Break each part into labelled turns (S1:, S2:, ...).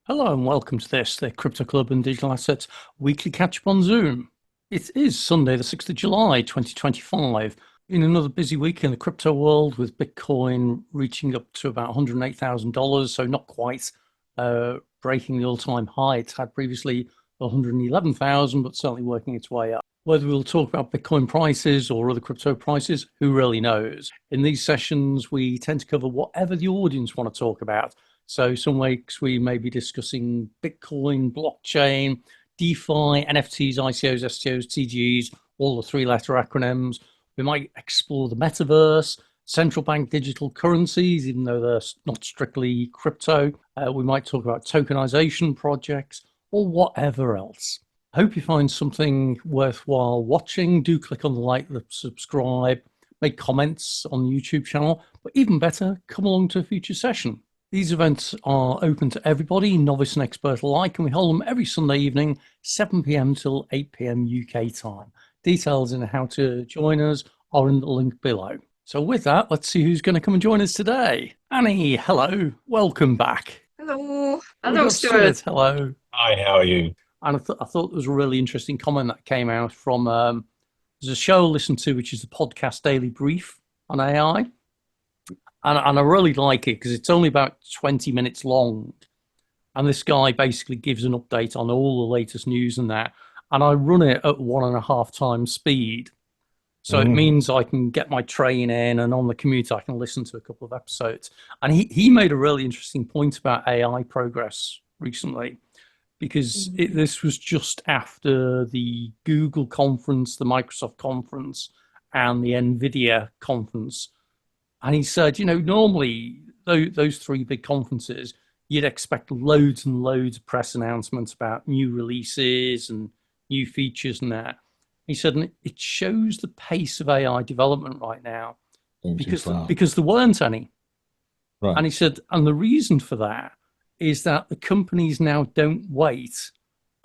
S1: Hello and welcome to the Crypto Club and Digital Assets weekly catch-up on Zoom. It is Sunday, the 6th of July, 2025. In another busy week in the crypto world with Bitcoin reaching up to about $108,000, so not quite breaking the all-time high it's had previously, 111,000, but certainly working its way up. Whether we'll talk about Bitcoin prices or other crypto prices, who really knows? In these sessions, we tend to cover whatever the audience want to talk about. So some weeks we may be discussing Bitcoin, blockchain, DeFi, NFTs, ICOs, STOs, TGEs, all the three-letter acronyms. We might explore the metaverse, central bank digital currencies, even though they're not strictly crypto. We might talk about tokenization projects or whatever else. I hope you find something worthwhile watching. Do click on the like, the subscribe, make comments on the YouTube channel, but even better, come along to a future session. These events are open to everybody, novice and expert alike, and we hold them every Sunday evening, 7 p.m. till 8 p.m. UK time. Details in how to join us are in the link below. So with that, let's see who's going to come and join us today. Annie, hello. Welcome back.
S2: Hello. Hello,
S1: Stuart.
S2: Stuart.
S1: Hello.
S3: Hi, how are you?
S1: And I thought there was a really interesting comment that came out from, there's a show I listen to, which is the podcast Daily Brief on AI. And I really like it because it's only about 20 minutes long. And this guy basically gives an update on all the latest news and that. And I run it at 1.5 times speed. So it means I can get my train in, and on the commute, I can listen to a couple of episodes. And he made a really interesting point about AI progress recently, because this was just after the Google conference, the Microsoft conference, and the NVIDIA conference. And he said, normally those three big conferences, you'd expect loads and loads of press announcements about new releases and new features and that. He said, and it shows the pace of AI development right now because there weren't any.
S3: Right.
S1: And he said, and the reason for that is that the companies now don't wait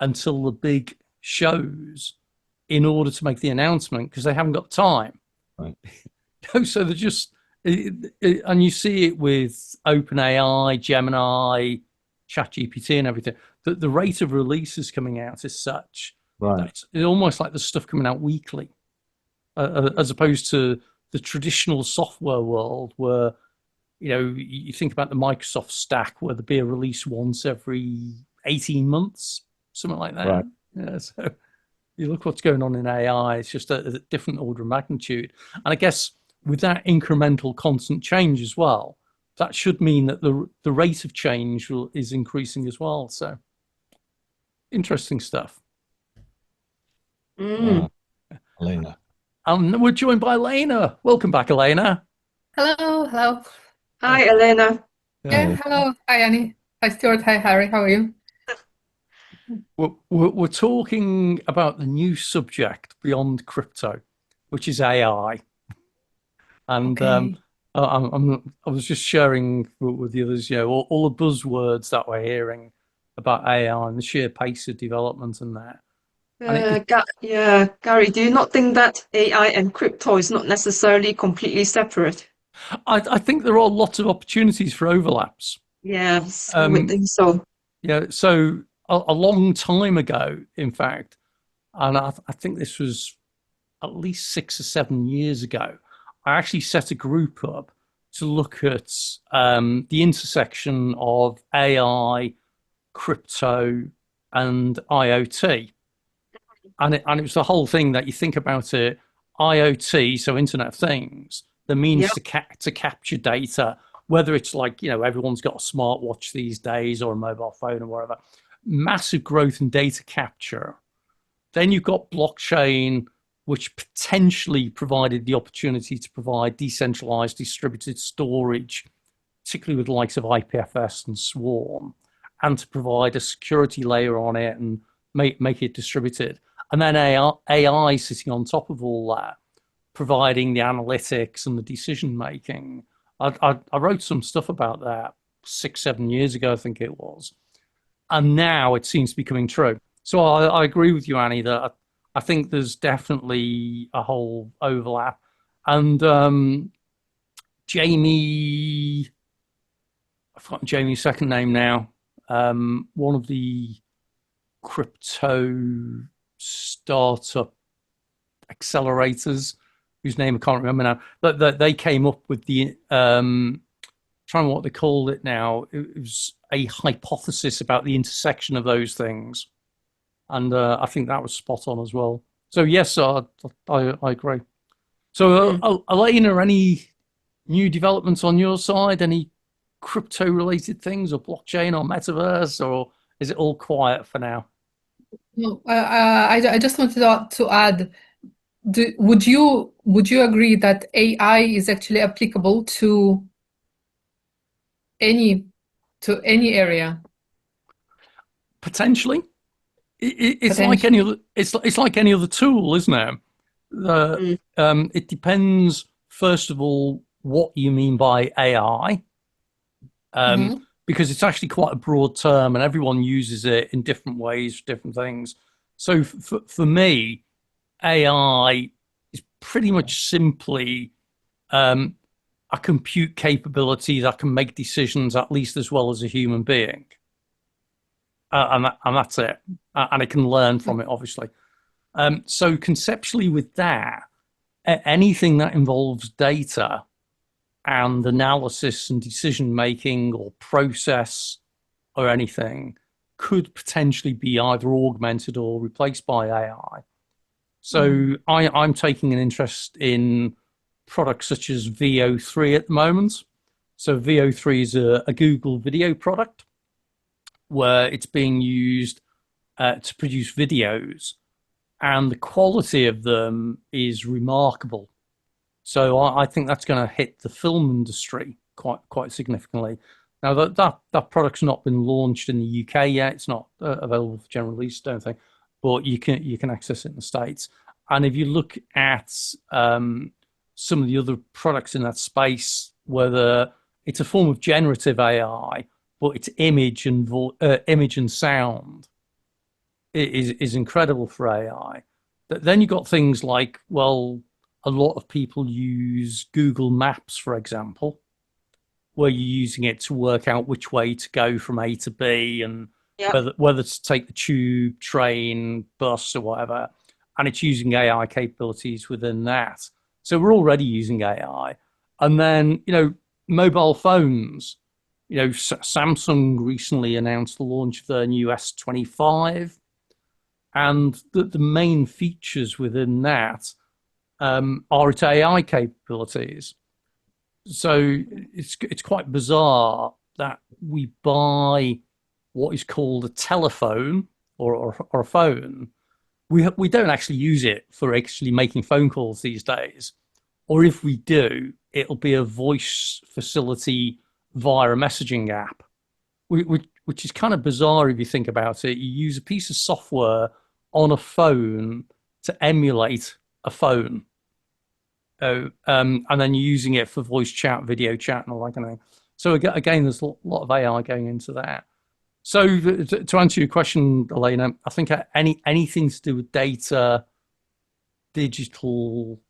S1: until the big shows in order to make the announcement because they haven't got time.
S3: Right.
S1: So they're just... and you see it with OpenAI, Gemini, ChatGPT, and everything. The rate of releases coming out is such that it's almost like the stuff coming out weekly, as opposed to the traditional software world where you think about the Microsoft stack where there'd be a release once every 18 months, something like that.
S3: Right.
S1: Yeah, so you look what's going on in AI; it's just a different order of magnitude, and I guess with that incremental constant change as well, that should mean that the rate of change is increasing as well. So interesting stuff.
S3: Elena.
S1: And we're joined by Elena. Welcome back, Elena.
S4: Hello.
S2: Hi, Elena.
S4: Yeah, hello. Hi, Annie. Hi, Stuart. Hi, Harry. How are you?
S1: We're talking about the new subject beyond crypto, which is AI. And
S4: Okay.
S1: I was just sharing with the others, all the buzzwords that we're hearing about AI and the sheer pace of development and that. And
S2: Gary, do you not think that AI and crypto is not necessarily completely separate?
S1: I think there are lots of opportunities for overlaps.
S2: Yes, I would think so.
S1: Yeah, so a long time ago, in fact, and I think this was at least 6 or 7 years ago, I actually set a group up to look at the intersection of AI, crypto, and IoT. And it was the whole thing that you think about it, IoT, so Internet of Things, the means to capture data, whether it's like, everyone's got a smartwatch these days or a mobile phone or whatever, massive growth in data capture. Then you've got blockchain, which potentially provided the opportunity to provide decentralized distributed storage, particularly with the likes of IPFS and Swarm, and to provide a security layer on it and make it distributed. And then AI sitting on top of all that, providing the analytics and the decision making. I wrote some stuff about that 6, 7 years ago, I think it was. And now it seems to be coming true. So I agree with you, Annie, that I think there's definitely a whole overlap. And Jamie, I've forgotten Jamie's second name now. one of the crypto startup accelerators, whose name I can't remember now, but they came up with the trying what they called it now. It was a hypothesis about the intersection of those things, and I think that was spot on as well. So yes, I agree. So Elena, any new developments on your side? Any crypto related things, or blockchain, or metaverse, or is it all quiet for now?
S4: No, I just wanted to add, would you agree that AI is actually applicable to any area?
S1: Potentially. It's like
S4: Potentially.
S1: any other. It's like any other tool, isn't it? It depends. First of all, what you mean by AI, because it's actually quite a broad term, and everyone uses it in different ways for different things. So for me, AI is pretty much simply a compute capability that can make decisions at least as well as a human being. And that's it. And it can learn from it, obviously. So conceptually with that, anything that involves data and analysis and decision making or process or anything could potentially be either augmented or replaced by AI. So I'm taking an interest in products such as VO3 at the moment. So VO3 is a Google video product where it's being used to produce videos, and the quality of them is remarkable. So I think that's going to hit the film industry quite significantly. Now that product's not been launched in the UK yet; it's not available for general release, don't think, but you can access it in the States. And if you look at some of the other products in that space, whether it's a form of generative AI, but it's image and sound is incredible for AI. But then you've got things like, well, a lot of people use Google Maps, for example, where you're using it to work out which way to go from A to B and whether to take the tube, train, bus, or whatever. And it's using AI capabilities within that. So we're already using AI. And then, mobile phones. Samsung recently announced the launch of their new S25, and the main features within that are its AI capabilities. So it's quite bizarre that we buy what is called a telephone or a phone. We don't actually use it for actually making phone calls these days, or if we do, it'll be a voice facility via a messaging app, which is kind of bizarre if you think about it. You use a piece of software on a phone to emulate a phone. And then you're using it for voice chat, video chat, and all that kind of thing. So again, there's a lot of AI going into that. So to answer your question, Elena, I think anything to do with data, digital,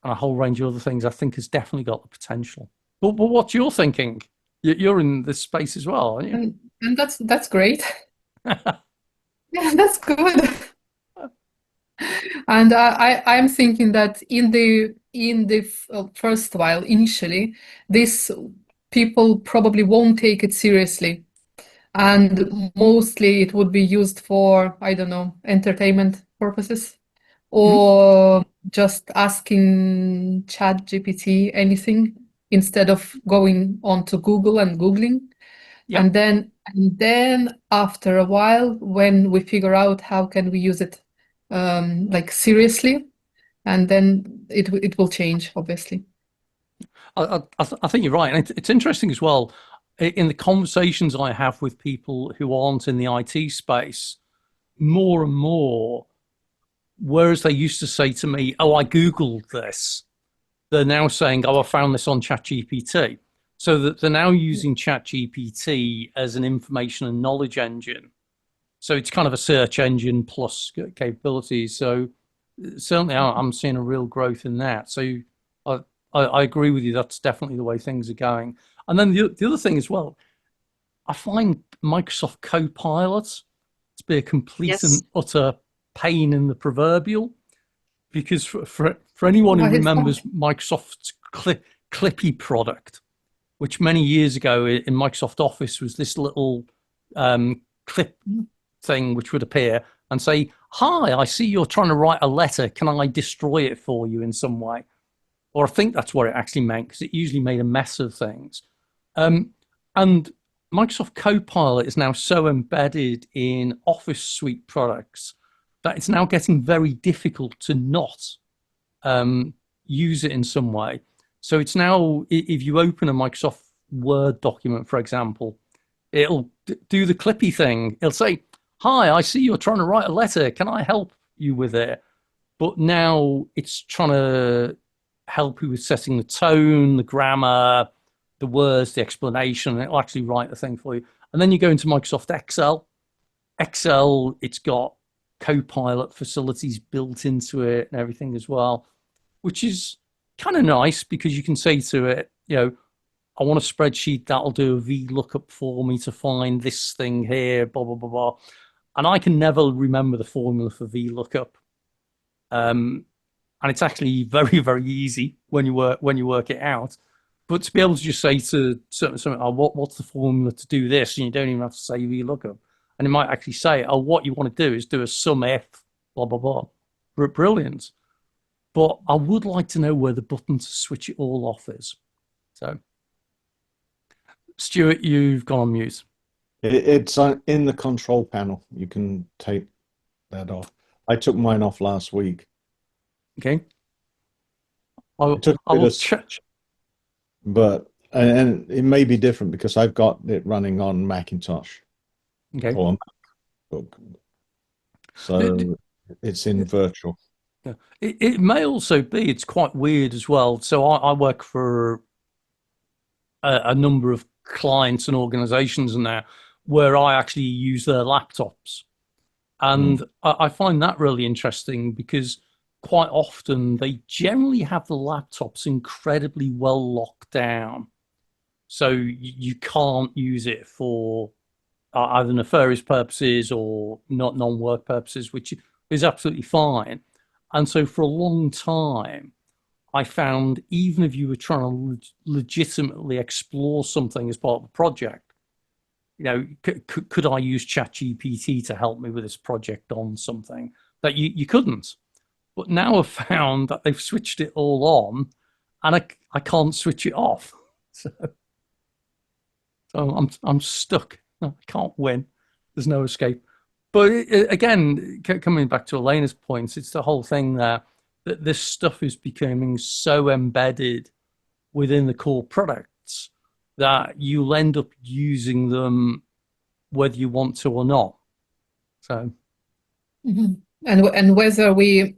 S1: and a whole range of other things, I think has definitely got the potential. But what's your thinking? You're in this space as well, aren't you?
S4: And that's great. Yeah, that's good. And I'm thinking that in the first while, initially, these people probably won't take it seriously, and mostly it would be used for, I don't know, entertainment purposes, or just asking ChatGPT anything instead of going on to Google and Googling.
S1: Yep.
S4: And then after a while, when we figure out how can we use it like seriously, and then it will change, obviously.
S1: I think you're right. And it's interesting as well, in the conversations I have with people who aren't in the IT space, more and more, whereas they used to say to me, oh, I Googled this, they're now saying, oh, I found this on ChatGPT. So that they're now using ChatGPT as an information and knowledge engine. So it's kind of a search engine plus capabilities. So certainly I'm seeing a real growth in that. So I agree with you. That's definitely the way things are going. And then the other thing as well, I find Microsoft Copilot to be a complete
S2: Yes.
S1: and utter pain in the proverbial, because for anyone who
S4: Why is that?
S1: remembers Microsoft's Clippy product, which many years ago in Microsoft Office was this little clip thing which would appear and say, "Hi, I see you're trying to write a letter. Can I destroy it for you in some way?" Or I think that's what it actually meant, because it usually made a mess of things. And Microsoft Copilot is now so embedded in Office Suite products that it's now getting very difficult to not use it in some way. So it's now, if you open a Microsoft Word document, for example, it'll do the Clippy thing. It'll say, "Hi, I see you're trying to write a letter. Can I help you with it?" But now it's trying to help you with setting the tone, the grammar, the words, the explanation, and it'll actually write the thing for you. And then you go into Microsoft Excel. It's got Copilot facilities built into it and everything as well, which is kind of nice, because you can say to it, "I want a spreadsheet that'll do a VLOOKUP for me to find this thing here, blah, blah, blah, blah." And I can never remember the formula for VLOOKUP. And it's actually very, very easy when you work it out. But to be able to just say to something, "Oh, what's the formula to do this?" And you don't even have to say VLOOKUP. And it might actually say, "Oh, what you want to do is do a sum if, blah, blah, blah." Brilliant. But I would like to know where the button to switch it all off is. So, Stuart, you've gone on mute.
S3: It's in the control panel. You can take that off. I took mine off last week.
S1: Okay.
S3: It took a
S1: I
S3: bit
S1: will
S3: of switch, but and it may be different because I've got it running on Macintosh
S1: Okay.
S3: or MacBook, so it's in virtual.
S1: Yeah. It may also be, it's quite weird as well. So I work for a number of clients and organizations now where I actually use their laptops. And I find that really interesting, because quite often they generally have the laptops incredibly well locked down. So you can't use it for either nefarious purposes or not non-work purposes, which is absolutely fine. And so for a long time, I found even if you were trying to legitimately explore something as part of the project, could I use ChatGPT to help me with this project on something, that you couldn't. But now I've found that they've switched it all on, and I can't switch it off. So I'm stuck. I can't win. There's no escape. But again, coming back to Elena's points, it's the whole thing there that this stuff is becoming so embedded within the core products that you'll end up using them whether you want to or not. So,
S4: and whether we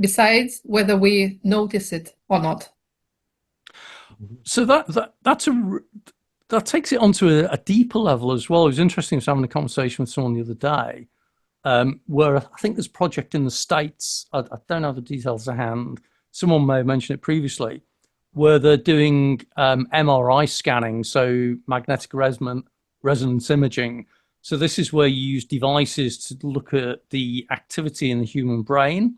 S4: besides whether we notice it or not.
S1: So that takes it onto a deeper level as well. It was interesting. I was having a conversation with someone the other day, where I think there's a project in the States. I don't have the details to hand. Someone may have mentioned it previously, where they're doing MRI scanning, so magnetic resonance imaging. So this is where you use devices to look at the activity in the human brain.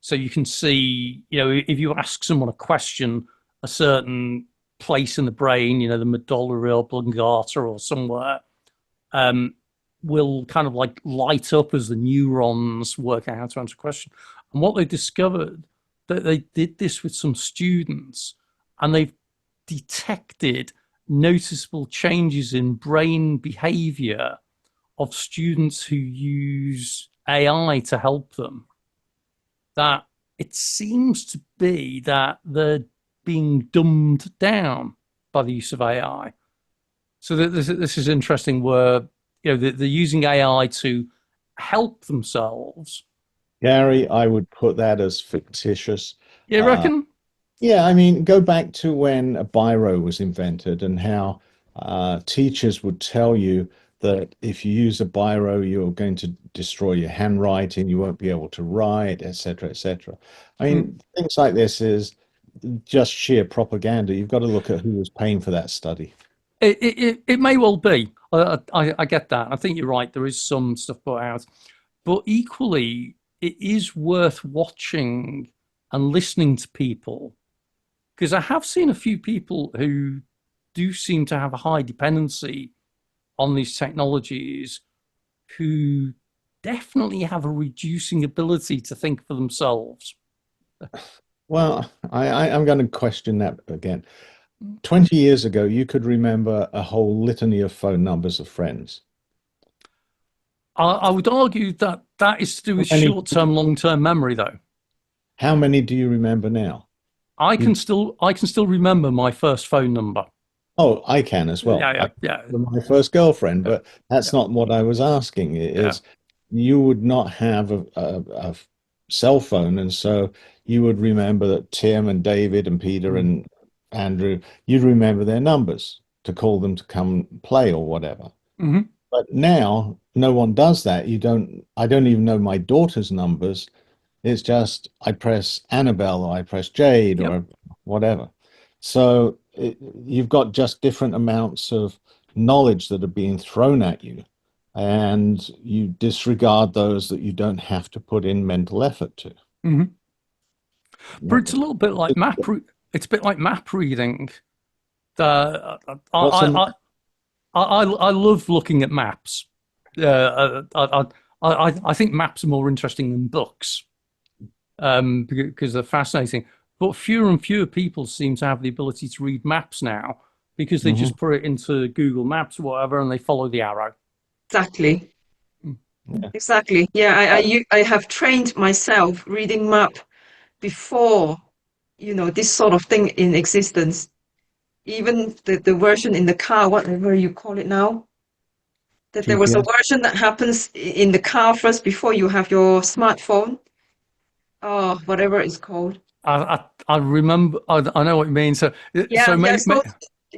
S1: So you can see, if you ask someone a question, a certain place in the brain, the medullary oblongata or somewhere, will kind of like light up as the neurons work out how to answer a question. And what they discovered, that they did this with some students, and they've detected noticeable changes in brain behavior of students who use AI to help them. That it seems to be that they're being dumbed down by the use of AI. So this is interesting, where they're using AI to help themselves.
S3: Gary, I would put that as fictitious.
S1: You reckon?
S3: Yeah, I mean, go back to when a biro was invented and how teachers would tell you that if you use a biro, you're going to destroy your handwriting, you won't be able to write, etc., etc. I mean, things like this is just sheer propaganda. You've got to look at who was paying for that study.
S1: It may well be. I get that. I think you're right. There is some stuff put out, but equally, it is worth watching and listening to people, because I have seen a few people who do seem to have a high dependency on these technologies, who definitely have a reducing ability to think for themselves.
S3: Well, I'm going to question that again. 20 years ago, you could remember a whole litany of phone numbers of friends.
S1: I would argue that that is to do with
S3: How many,
S1: short-term, long-term memory, though.
S3: how many do you remember now? You,
S1: I can still remember my first phone number.
S3: oh, I can as well. I
S1: Yeah,
S3: remember my first girlfriend,
S1: yeah,
S3: but that's
S1: yeah,
S3: not what I was asking. It
S1: yeah.
S3: is you would not have a cell phone, and so you would remember that Tim and David and Peter
S1: Mm.
S3: and Andrew, you'd remember their numbers to call them to come play or whatever.
S1: Hmm.
S3: But now no one does that. I don't even know my daughter's numbers. It's just I press Annabelle or I press Jade
S1: Yep.
S3: or whatever. So you've got just different amounts of knowledge that are being thrown at you, and you disregard those that you don't have to put in mental effort to.
S1: Hmm. But
S3: What-
S1: it's a little bit like it's a bit like map reading. The
S3: What's a
S1: I love looking at maps. I think maps are more interesting than books, because they're fascinating. But fewer and fewer people seem to have the ability to read maps now, because they
S3: Mhm.
S1: just put it into Google Maps or whatever and they follow the arrow.
S2: Exactly.
S3: Yeah.
S2: Exactly. Yeah, I have trained myself reading map before, this sort of thing in existence. Even the version in the car, whatever you call it now, that there was a
S3: GPS?
S2: version that happens in the car first before you have your smartphone. Oh, whatever it's called.
S1: I remember. I know what you mean. So
S2: Yeah, yeah. So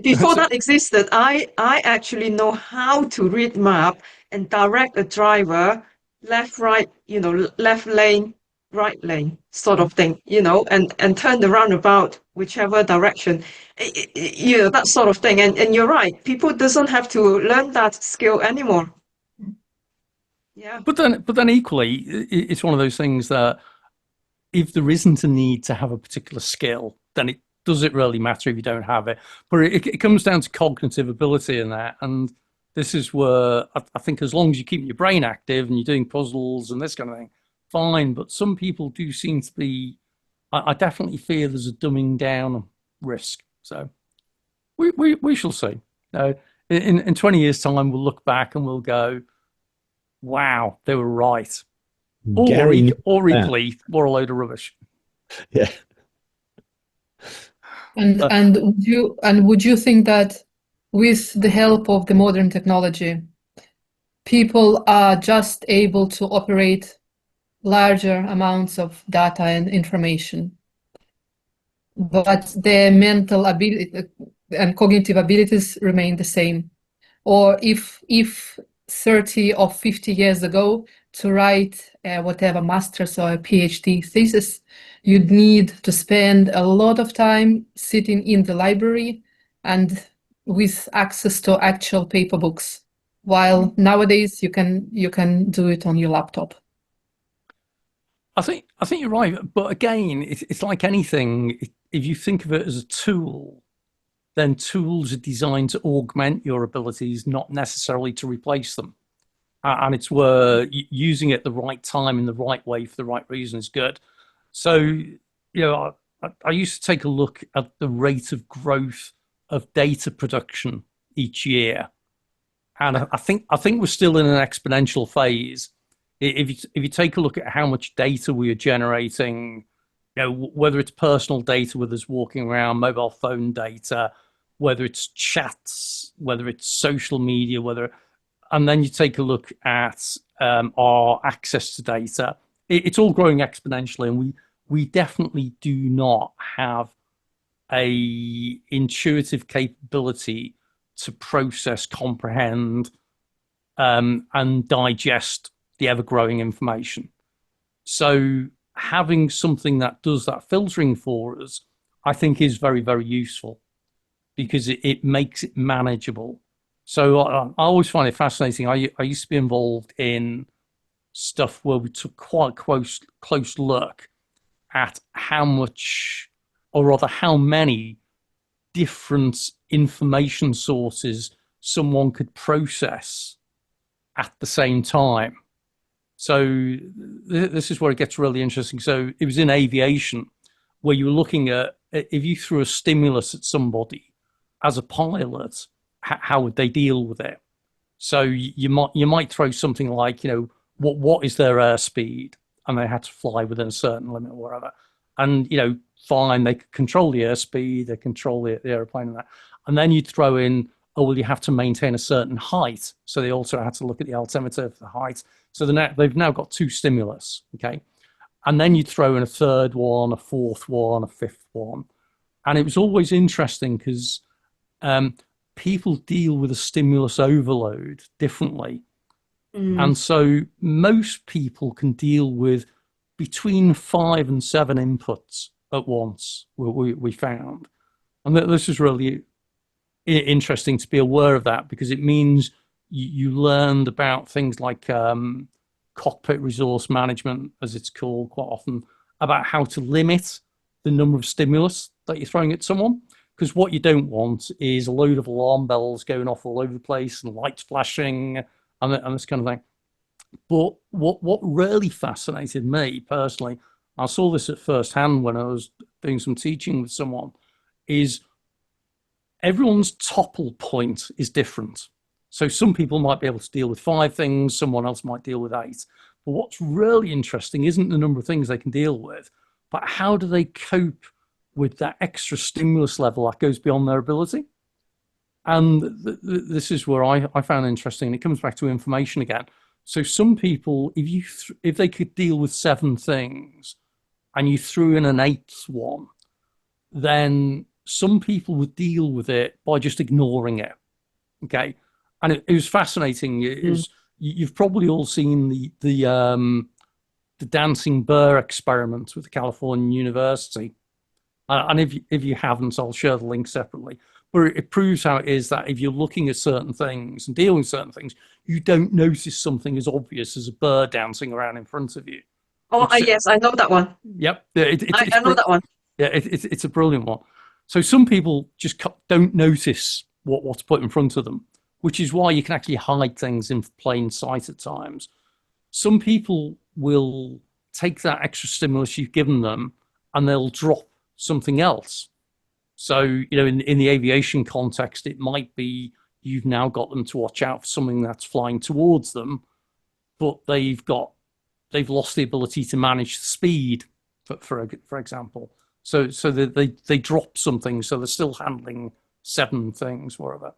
S2: before
S1: so
S2: that existed, I actually know how to read map and direct a driver left, right, left lane, right lane, sort of thing, and turn the roundabout whichever direction, that sort of thing. And you're right, people doesn't have to learn that skill anymore. Yeah,
S1: but then equally, it's one of those things that if there isn't a need to have a particular skill, then it does it really matter if you don't have it. But it comes down to cognitive ability in that, and this is where I think as long as you keep your brain active and you're doing puzzles and this kind of thing, fine. But some people do seem to be. I definitely fear there's a dumbing down risk. So we shall see. In 20 years' time, we'll look back and we'll go, "Wow, they were right,"
S3: Gary knew
S1: or
S3: that.
S1: equally, what a load of rubbish.
S3: Yeah.
S4: And
S1: Uh,
S4: would you think that with the help of the modern technology, people are just able to operate larger amounts of data and information, but their mental ability and cognitive abilities remain the same? Or if 30 or 50 years ago, to write whatever master's or a PhD thesis, you'd need to spend a lot of time sitting in the library and with access to actual paper books, while nowadays you can do it on your laptop.
S1: I think you're right, but again, it's like anything. If you think of it as a tool, then tools are designed to augment your abilities, not necessarily to replace them. And it's where using it the right time in the right way for the right reason is good. So, I used to take a look at the rate of growth of data production each year, and I think we're still in an exponential phase. If you take a look at how much data we are generating, whether it's personal data with us walking around, mobile phone data, whether it's chats, whether it's social media, and then you take a look at our access to data, it's all growing exponentially, and we definitely do not have a intuitive capability to process, comprehend, and digest the ever-growing information. So having something that does that filtering for us, I think, is very, very useful. because it makes it manageable. So I always find it fascinating. I used to be involved in stuff where we took quite a close look at how much, or rather how many different information sources someone could process at the same time. So this is where it gets really interesting. So it was in aviation where you were looking at, if you threw a stimulus at somebody as a pilot, how would they deal with it? So you might throw something like, what is their airspeed, and they had to fly within a certain limit or whatever. And fine, they could control the airspeed, they control the airplane and that. And then you'd throw in, oh well, you have to maintain a certain height. So they also had to look at the altimeter for the height. So they've now got two stimulus, okay? And then you'd throw in a third one, a fourth one, a fifth one. And it was always interesting because people deal with a stimulus overload differently. And so most people can deal with between 5 and 7 inputs at once, we found. And this is really interesting to be aware of that, because it means you learned about things like cockpit resource management, as it's called quite often, about how to limit the number of stimulus that you're throwing at someone. Because what you don't want is a load of alarm bells going off all over the place and lights flashing and this kind of thing. But what really fascinated me personally, I saw this at first hand when I was doing some teaching with someone, is everyone's topple point is different. So some people might be able to deal with 5 things, someone else might deal with 8. But what's really interesting isn't the number of things they can deal with, but how do they cope with that extra stimulus level that goes beyond their ability? And this is where I found interesting. It comes back to information again. So some people, if they could deal with 7 things and you threw in an 8th one, then some people would deal with it by just ignoring it. Okay. And it was fascinating. You've probably all seen the dancing bear experiment with the California University. And if you haven't, I'll share the link separately. But it proves how it is that if you're looking at certain things and dealing with certain things, you don't notice something as obvious as a bird dancing around in front of you.
S2: Oh, yes, I know that one.
S1: Yep.
S2: I know that one.
S1: Yeah, it's a brilliant one. So some people just don't notice what's put in front of them, which is why you can actually hide things in plain sight at times. Some people will take that extra stimulus you've given them and they'll drop something else. So, in the aviation context, it might be you've now got them to watch out for something that's flying towards them, but they've lost the ability to manage the speed, for example. So they drop something, so they're still handling 7 things, whatever.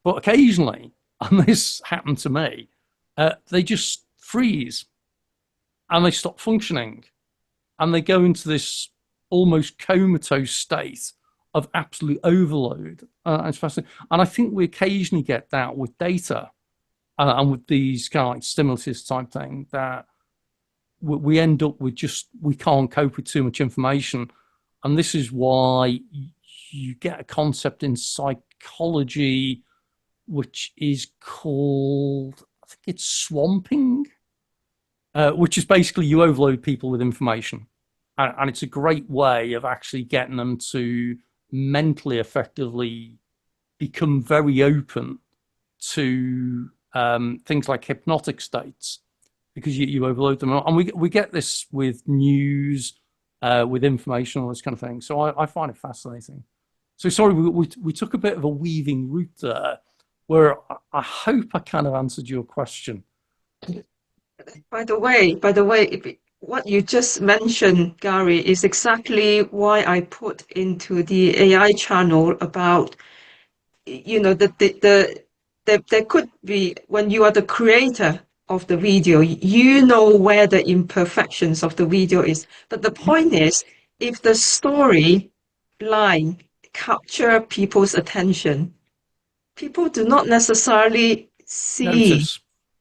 S1: But occasionally, and this happened to me, they just freeze and they stop functioning and they go into this almost comatose state of absolute overload. It's fascinating. And I think we occasionally get that with data and with these kind of like stimulus type thing, that we end up with we can't cope with too much information. And this is why you get a concept in psychology which is called, I think it's swamping, which is basically you overload people with information. And it's a great way of actually getting them to mentally effectively become very open to things like hypnotic states, because you overload them. And we get this with news, with information, all this kind of thing. So I find it fascinating. So sorry, we took a bit of a weaving route there, where I hope I kind of answered your question.
S2: By the way, what you just mentioned, Gary, is exactly why I put into the AI channel about, that there could be, when you are the creator of the video, you know where the imperfections of the video is. But the point is, if the story line capture people's attention, people do not necessarily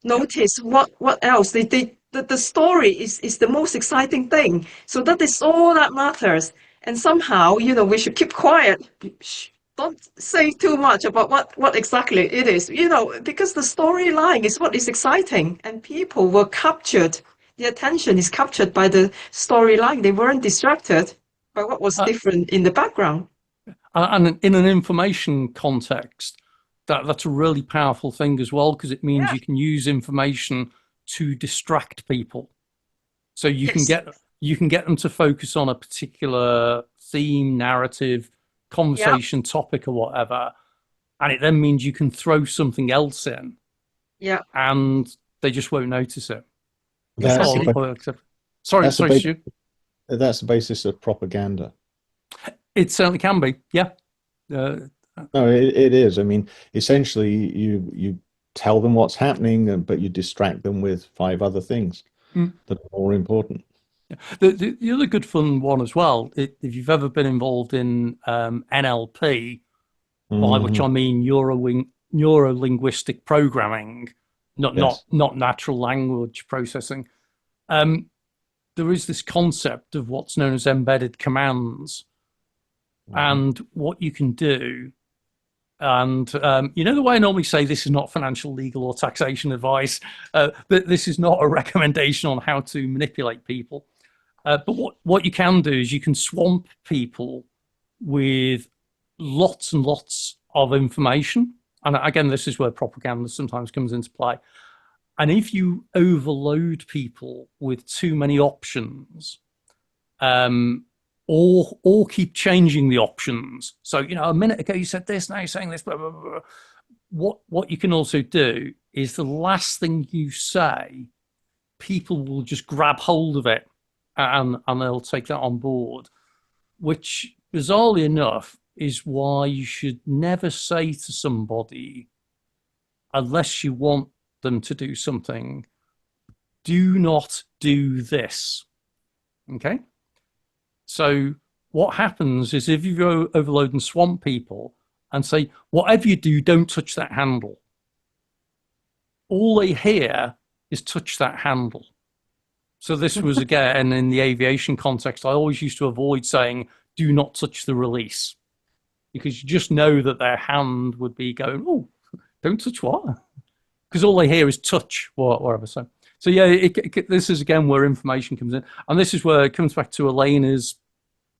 S2: notice what else. The story is the most exciting thing. So that is all that matters. And somehow, we should keep quiet. Shh, don't say too much about what exactly it is, because the storyline is what is exciting, and people were captured. The attention is captured by the storyline. They weren't distracted by what was different in the background.
S1: And in an information context, that's a really powerful thing as well, because it means
S2: Yeah.
S1: you can use information to distract people. So you can
S2: Yes.
S1: get them to focus on a particular theme, narrative, conversation, topic, or whatever, and it then means you can throw something else in,
S2: Yeah.
S1: and they just won't notice it.
S3: That's
S2: Exactly.
S1: Sorry,
S3: that's the
S1: sorry, Stu.
S3: that's the basis of propaganda.
S1: It certainly can be. Yeah.
S3: No, it is. I mean, essentially, you tell them what's happening, but you distract them with 5 other things that are more important.
S1: The other good fun one as well, if you've ever been involved in NLP, by which I mean neuro-linguistic programming,
S3: Yes.
S1: not natural language processing, there is this concept of what's known as embedded commands, and what you can do. And the way I normally say this is not financial, legal, or taxation advice, but this is not a recommendation on how to manipulate people. But what you can do is you can swamp people with lots and lots of information. And again, this is where propaganda sometimes comes into play. And if you overload people with too many options, or keep changing the options. So, a minute ago you said this, now you're saying this, blah, blah, blah. What you can also do is the last thing you say, people will just grab hold of it and they'll take that on board, which bizarrely enough is why you should never say to somebody, unless you want them to do something, do not do this. Okay? So what happens is if you go overload and swamp people and say, whatever you do, don't touch that handle, all they hear is touch that handle. So this was, again, in the aviation context, I always used to avoid saying, do not touch the release, because you just know that their hand would be going, oh, don't touch what? Because all they hear is touch, whatever. So yeah, this is, again, where information comes in. And this is where it comes back to Elena's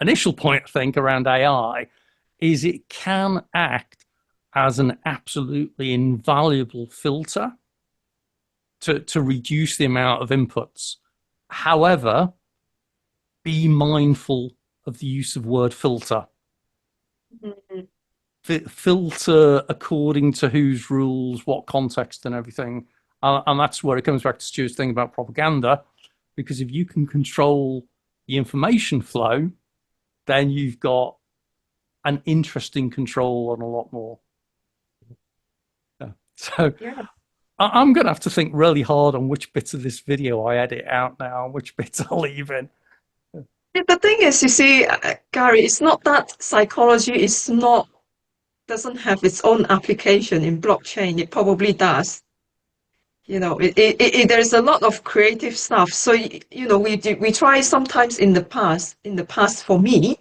S1: initial point, I think, around AI, is it can act as an absolutely invaluable filter to reduce the amount of inputs. However, be mindful of the use of word filter. Filter according to whose rules, what context, and everything. And that's where it comes back to Stuart's thing about propaganda, because if you can control the information flow, then you've got an interesting control on a lot more. Yeah. So
S2: Yeah.
S1: I'm going to have to think really hard on which bits of this video I edit out now and which bits I leave in.
S2: The thing is, you see, Gary, it's not that psychology doesn't have its own application in blockchain. It probably does. There's a lot of creative stuff. So, we try sometimes in the past for me,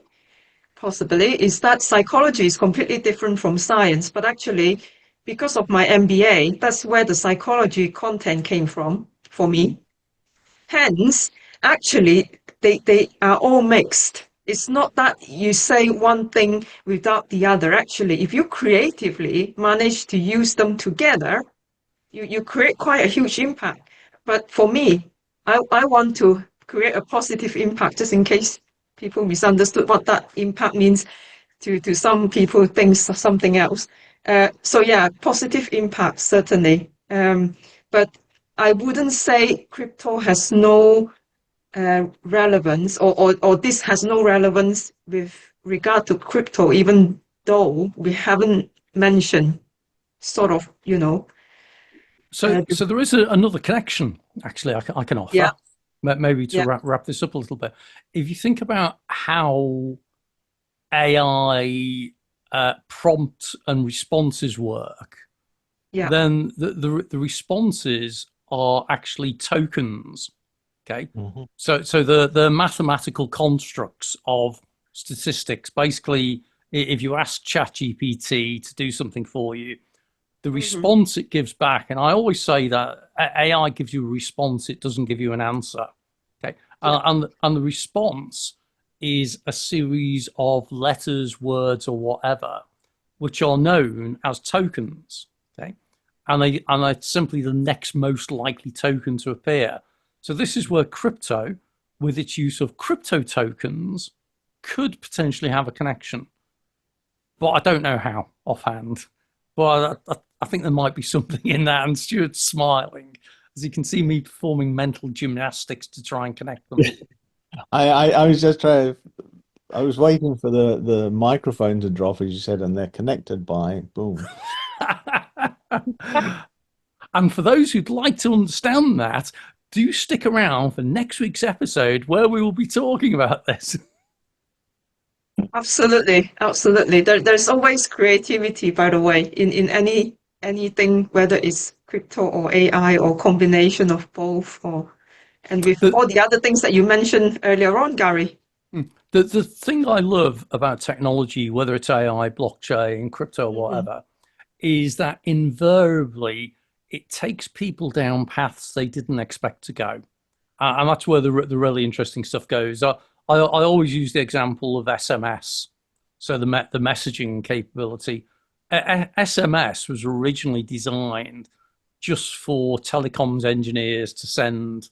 S2: possibly, is that psychology is completely different from science. But actually, because of my MBA, that's where the psychology content came from for me. Hence, actually, they are all mixed. It's not that you say one thing without the other. Actually, if you creatively manage to use them together, you create quite a huge impact. But for me, I want to create a positive impact, just in case people misunderstood what that impact means. To some people, things something else. So yeah, positive impact, certainly. But I wouldn't say crypto has no relevance, or this has no relevance with regard to crypto, even though we haven't mentioned sort of,
S1: So there is another connection, actually, I can offer.
S2: Yeah.
S1: Maybe to
S2: Yeah.
S1: wrap this up a little bit. If you think about how AI prompt and responses work,
S2: Yeah.
S1: then the responses are actually tokens. Okay. So the mathematical constructs of statistics, basically if you ask ChatGPT to do something for you, the
S2: Mm-hmm.
S1: response it gives back, and I always say that AI gives you a response, it doesn't give you an answer. Okay,
S2: Yeah.
S1: and the response is a series of letters, words, or whatever, which are known as tokens. Okay, and they're simply the next most likely token to appear. So this is where crypto, with its use of crypto tokens, could potentially have a connection, but I don't know how offhand. But I think there might be something in that. And Stuart's smiling, as you can see me performing mental gymnastics to try and connect them.
S3: I was just trying. I was waiting for the microphone to drop, as you said, and they're connected by boom.
S1: And for those who'd like to understand that, do stick around for next week's episode where we will be talking about this.
S2: Absolutely, absolutely. There's always creativity, by the way, in anything, whether it's crypto or AI or combination of both, and with all the other things that you mentioned earlier on, Gary.
S1: The thing I love about technology, whether it's AI, blockchain, crypto, whatever, is that invariably it takes people down paths they didn't expect to go. And that's where the really interesting stuff goes. I always use the example of SMS, so the messaging capability. SMS was originally designed just for telecoms engineers to send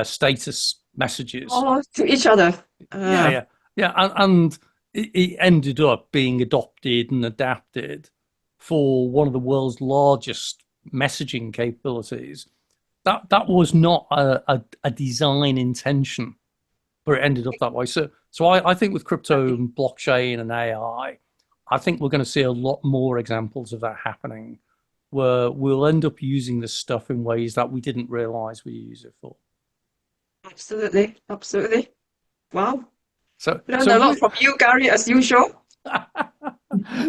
S1: status messages.
S2: Oh, to each other.
S1: Yeah. And it ended up being adopted and adapted for one of the world's largest messaging capabilities. That was not a design intention, but it ended up that way. So I think with crypto and blockchain and AI, I think we're going to see a lot more examples of that happening, where we'll end up using this stuff in ways that we didn't realize we use it for.
S2: Absolutely, absolutely. Wow.
S1: So
S2: Learned a lot from you, Gary, as usual.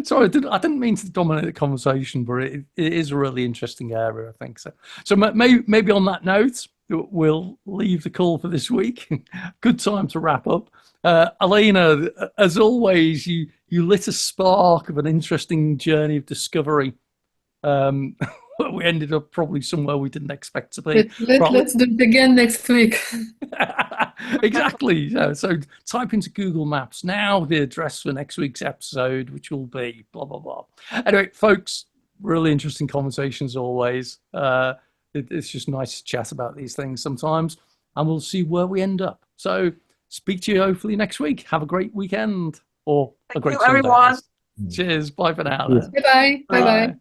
S1: Sorry, I didn't mean to dominate the conversation, but it is a really interesting area, I think. So maybe on that note, we'll leave the call for this week. Good time to wrap up. Elena, as always, you lit a spark of an interesting journey of discovery. We ended up probably somewhere we didn't expect to be.
S4: Let's do it again next week.
S1: Exactly. So type into Google Maps now the address for next week's episode, which will be blah, blah, blah. Anyway, folks, really interesting conversations always. It's just nice to chat about these things sometimes, and we'll see where we end up. So speak to you hopefully next week. Have a great weekend or a great Sunday.
S2: Everyone.
S1: Cheers. Bye for now.
S4: Bye-bye. Bye-bye.